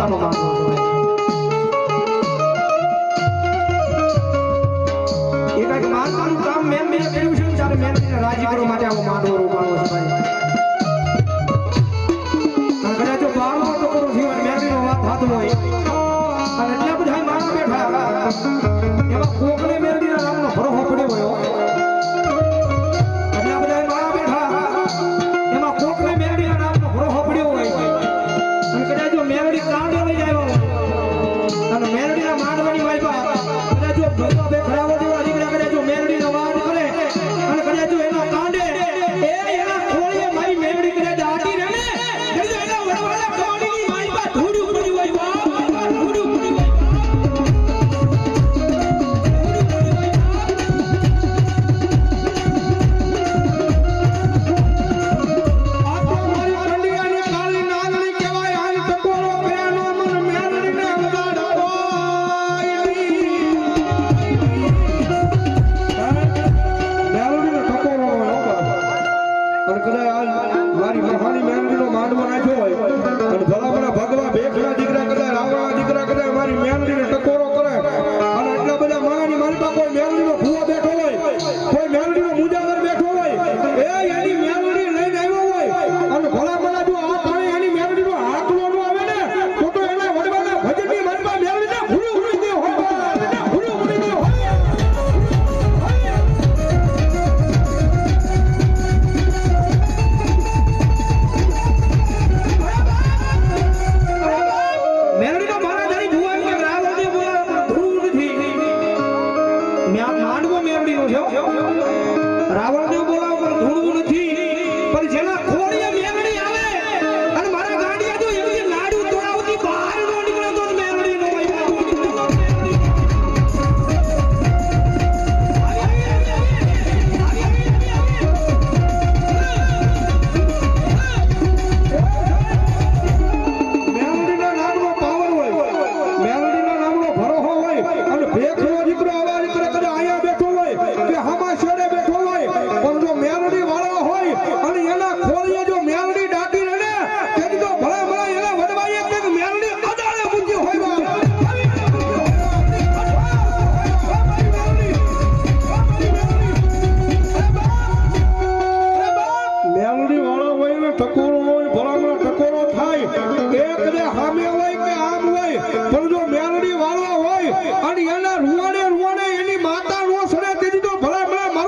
ભલાનો માંડવો એ કઈક માંડવાનું કામ મેલડીએ કર્યું છે ત્યારે મેલડીને રાજી કરવા માટે આવો માંડવો રોપાણો છે ભાઈ અને કદાચ જો બારનો ટકોરો થયો અને મેલડીનો વાત થતો હોય અને એટલા બધા માણસ બેઠા એમાં કોકને મેલડીના નામનો ભરોસો પડ્યો હોય એટલા બધા માણસ બેઠા એમાં કોકને મેલડીના નામનો ભરોસો પડ્યો હોય અને કદાચ જો મેલડી કાંડો લઈ આવ્યો અને મેલડીના માંડવાની વાયબા કદાચ જો ભગવા બે ખરાવો જેવા દીકરા કદાચ જો મેલડીનો વાદ કરે અને કદાચ જો એનો કાંડે એ એના ખોળીએ મારી મેલડી કદાચ આટી રહે ને કદાચ એના વડવાળા કમાડીની વાયબા ધૂડું પડી હોય બા ધૂડું પડી હોય રાવણ